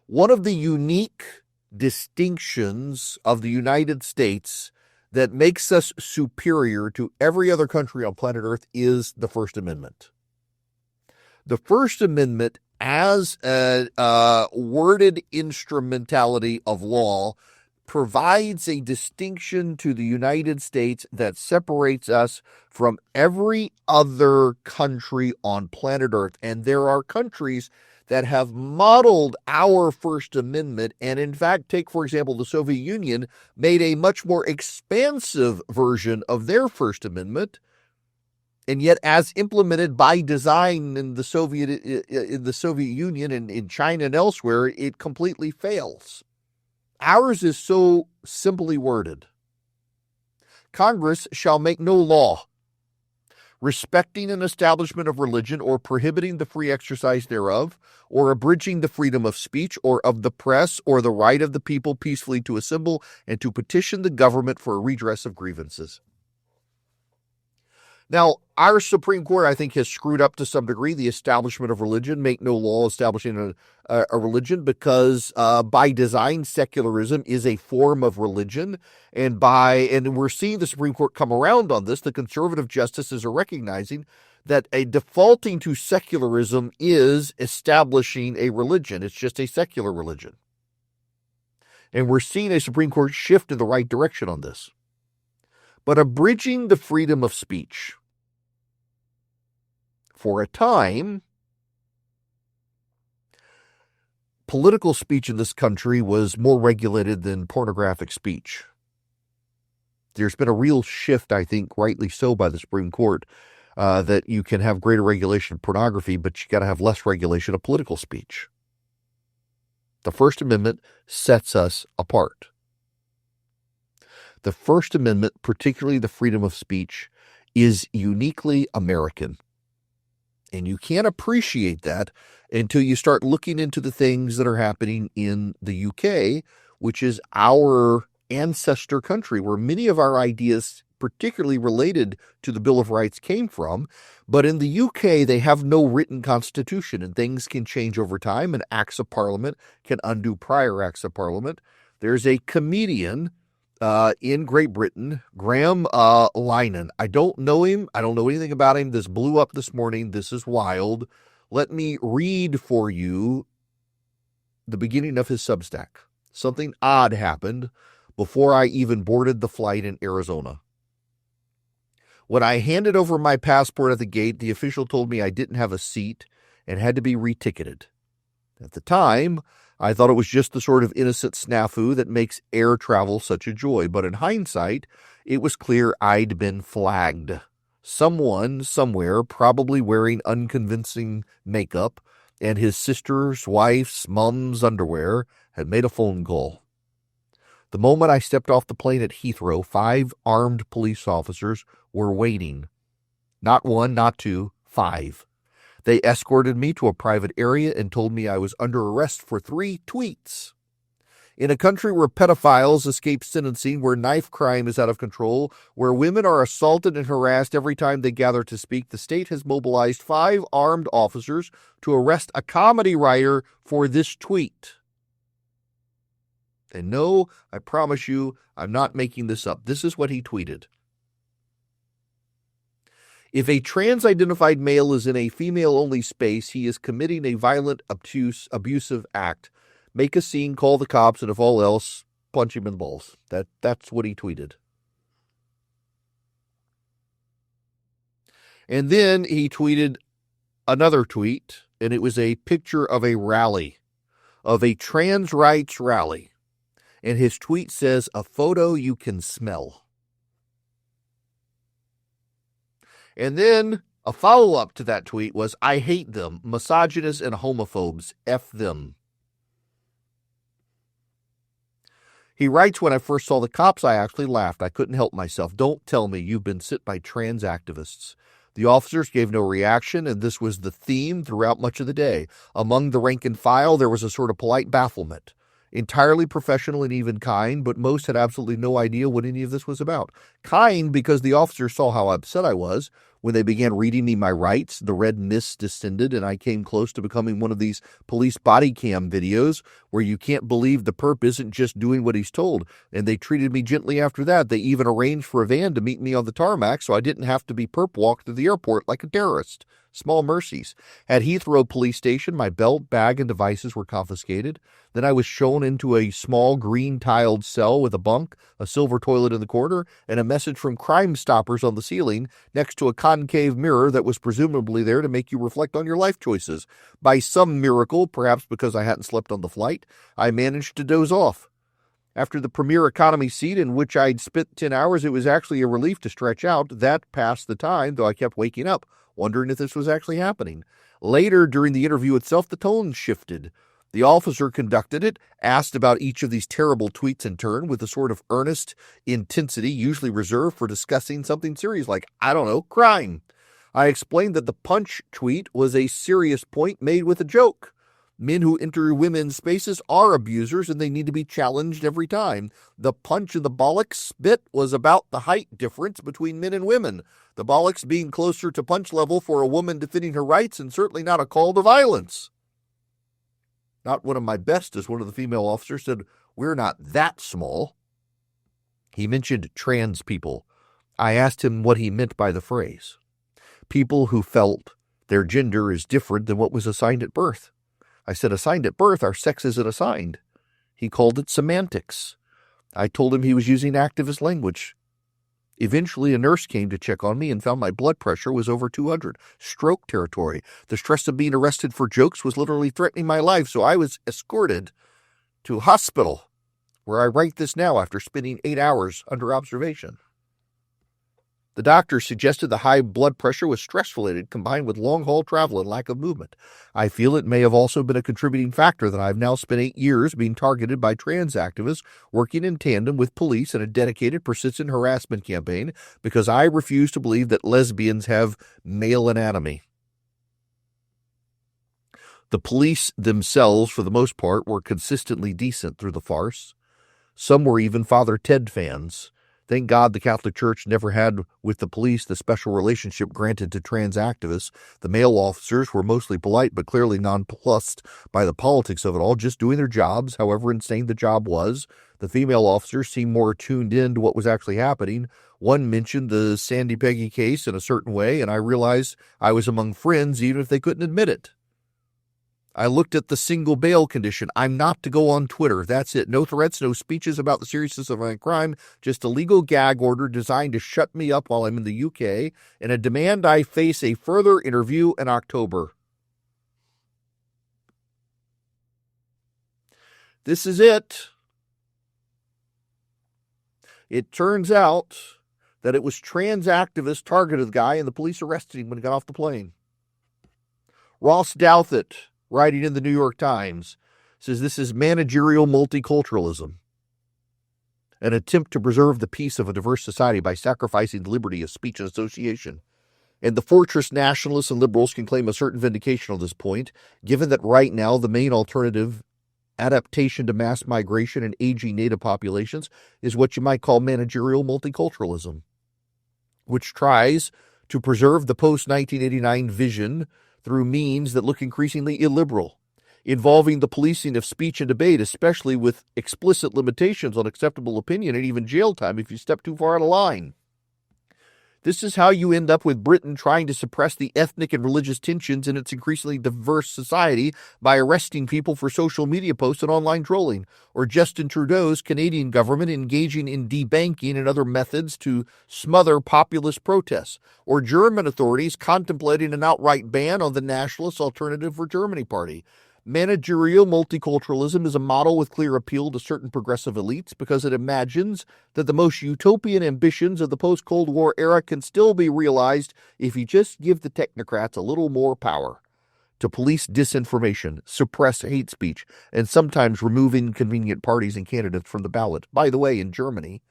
One of the unique distinctions of the United States that makes us superior to every other country on planet Earth is the First Amendment. The First Amendment, as a worded instrumentality of law, provides a distinction to the United States that separates us from every other country on planet Earth. And there are countries that have modeled our First Amendment and, in fact, take, for example, the Soviet Union, made a much more expansive version of their First Amendment. And yet, as implemented by design in the Soviet Union and in China and elsewhere, it completely fails. Ours is so simply worded. Congress shall make no law respecting an establishment of religion or prohibiting the free exercise thereof, or abridging the freedom of speech or of the press or the right of the people peacefully to assemble and to petition the government for a redress of grievances. Now, our Supreme Court, I think, has screwed up to some degree the establishment of religion, make no law establishing a religion, because by design, secularism is a form of religion. And we're seeing the Supreme Court come around on this. The conservative justices are recognizing that a defaulting to secularism is establishing a religion. It's just a secular religion. And we're seeing a Supreme Court shift in the right direction on this. But abridging the freedom of speech. For a time, political speech in this country was more regulated than pornographic speech. There's been a real shift, I think, rightly so by the Supreme Court, that you can have greater regulation of pornography, but you got to have less regulation of political speech. The First Amendment sets us apart. The First Amendment, particularly the freedom of speech, is uniquely American. And you can't appreciate that until you start looking into the things that are happening in the UK, which is our ancestor country, where many of our ideas, particularly related to the Bill of Rights, came from. But in the UK, they have no written constitution, and things can change over time, and acts of parliament can undo prior acts of parliament. There's a comedian in Great Britain, Graham Linehan. I don't know him. I don't know anything about him. This blew up this morning. This is wild. Let me read for you the beginning of his Substack. Something odd happened before I even boarded the flight in Arizona. When I handed over my passport at the gate, the official told me I didn't have a seat and had to be reticketed. At the time, I thought it was just the sort of innocent snafu that makes air travel such a joy. But in hindsight, it was clear I'd been flagged. Someone, somewhere, probably wearing unconvincing makeup and his sister's, wife's, mom's underwear, had made a phone call. The moment I stepped off the plane at Heathrow, 5 armed police officers were waiting. Not 1, not 2, 5. They escorted me to a private area and told me I was under arrest for 3 tweets. In a country where pedophiles escape sentencing, where knife crime is out of control, where women are assaulted and harassed every time they gather to speak, the state has mobilized 5 armed officers to arrest a comedy writer for this tweet. And no, I promise you, I'm not making this up. This is what he tweeted. If a trans-identified male is in a female-only space, he is committing a violent, abusive act. Make a scene, call the cops, and if all else, punch him in the balls. That's what he tweeted. And then he tweeted another tweet, and it was a picture of a rally, of a trans rights rally. And his tweet says, "A photo you can smell." And then a follow-up to that tweet was, "I hate them, misogynists and homophobes, F them." He writes, "When I first saw the cops, I actually laughed. I couldn't help myself. Don't tell me you've been sit by trans activists." The officers gave no reaction, and this was the theme throughout much of the day. Among the rank and file, there was a sort of polite bafflement. Entirely professional and even kind, but most had absolutely no idea what any of this was about. Kind because the officers saw how upset I was. When they began reading me my rights, the red mist descended, and I came close to becoming one of these police body cam videos where you can't believe the perp isn't just doing what he's told. And they treated me gently after that. They even arranged for a van to meet me on the tarmac so I didn't have to be perp walked to the airport like a terrorist. Small mercies. At Heathrow police station, my belt, bag, and devices were confiscated. Then I was shown into a small green-tiled cell with a bunk, a silver toilet in the corner, and a message from Crime Stoppers on the ceiling next to a concave mirror that was presumably there to make you reflect on your life choices. By some miracle, perhaps because I hadn't slept on the flight, I managed to doze off. After the premier economy seat in which I'd spent 10 hours, it was actually a relief to stretch out. That passed the time, though I kept waking up, wondering if this was actually happening. Later, during the interview itself, the tone shifted. The officer conducted it, asked about each of these terrible tweets in turn with a sort of earnest intensity usually reserved for discussing something serious like, I don't know, crime. I explained that the punch tweet was a serious point made with a joke. Men who enter women's spaces are abusers and they need to be challenged every time. The punch in the bollocks bit was about the height difference between men and women. The bollocks being closer to punch level for a woman defending her rights and certainly not a call to violence. Not one of my best, as one of the female officers said, we're not that small. He mentioned trans people. I asked him what he meant by the phrase. People who felt their gender is different than what was assigned at birth. I said, assigned at birth, our sex isn't assigned. He called it semantics. I told him he was using activist language. Eventually, a nurse came to check on me and found my blood pressure was over 200. Stroke territory. The stress of being arrested for jokes was literally threatening my life, so I was escorted to a hospital, where I write this now after spending 8 hours under observation. The doctor suggested the high blood pressure was stress-related, combined with long-haul travel and lack of movement. I feel it may have also been a contributing factor that I've now spent 8 years being targeted by trans activists, working in tandem with police in a dedicated, persistent harassment campaign, because I refuse to believe that lesbians have male anatomy. The police themselves, for the most part, were consistently decent through the farce. Some were even Father Ted fans. Thank God the Catholic Church never had with the police the special relationship granted to trans activists. The male officers were mostly polite but clearly nonplussed by the politics of it all, just doing their jobs, however insane the job was. The female officers seemed more tuned in to what was actually happening. One mentioned the Sandy Peggy case in a certain way, and I realized I was among friends even if they couldn't admit it. I looked at the single bail condition. I'm not to go on Twitter. That's it. No threats, no speeches about the seriousness of my crime, just a legal gag order designed to shut me up while I'm in the UK, and a demand I face a further interview in October. This is it. It turns out that it was trans activists targeted the guy, and the police arrested him when he got off the plane. Ross Douthat, writing in the New York Times, says this is managerial multiculturalism, an attempt to preserve the peace of a diverse society by sacrificing the liberty of speech and association. And the fortress nationalists and liberals can claim a certain vindication on this point, given that right now the main alternative adaptation to mass migration and aging native populations is what you might call managerial multiculturalism, which tries to preserve the post-1989 vision through means that look increasingly illiberal, involving the policing of speech and debate, especially with explicit limitations on acceptable opinion and even jail time if you step too far out of line. This is how you end up with Britain trying to suppress the ethnic and religious tensions in its increasingly diverse society by arresting people for social media posts and online trolling, or Justin Trudeau's Canadian government engaging in debanking and other methods to smother populist protests, or German authorities contemplating an outright ban on the Nationalist Alternative for Germany party. Managerial multiculturalism is a model with clear appeal to certain progressive elites because it imagines that the most utopian ambitions of the post-Cold War era can still be realized if you just give the technocrats a little more power to police disinformation, suppress hate speech, and sometimes remove inconvenient parties and candidates from the ballot. By the way, in Germany,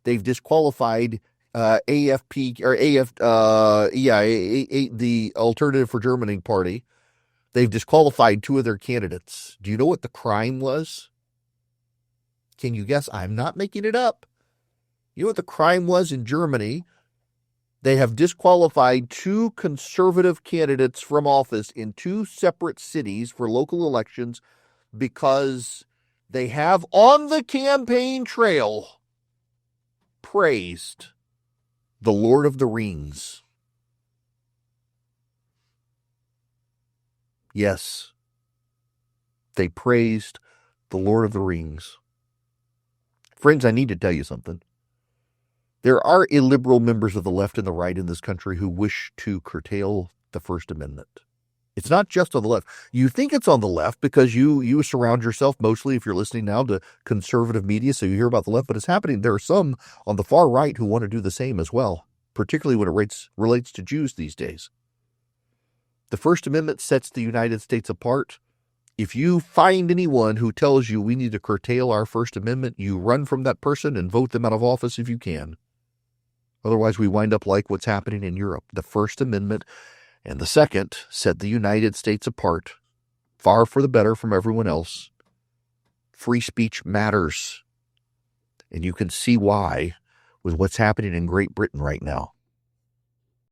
they've disqualified AFP or the Alternative for Germany party. They've disqualified 2 of their candidates. Do you know what the crime was? Can you guess? I'm not making it up. You know what the crime was in Germany? They have disqualified 2 conservative candidates from office in 2 separate cities for local elections because they have on the campaign trail praised the Lord of the Rings. Yes, they praised the Lord of the Rings. Friends, I need to tell you something. There are illiberal members of the left and the right in this country who wish to curtail the First Amendment. It's not just on the left. You think it's on the left because you surround yourself mostly, if you're listening now, to conservative media, so you hear about the left, but it's happening. There are some on the far right who want to do the same as well, particularly when it relates to Jews these days. The First Amendment sets the United States apart. If you find anyone who tells you we need to curtail our First Amendment, you run from that person and vote them out of office if you can. Otherwise, we wind up like what's happening in Europe. The First Amendment and the Second set the United States apart, far for the better from everyone else. Free speech matters. And you can see why with what's happening in Great Britain right now.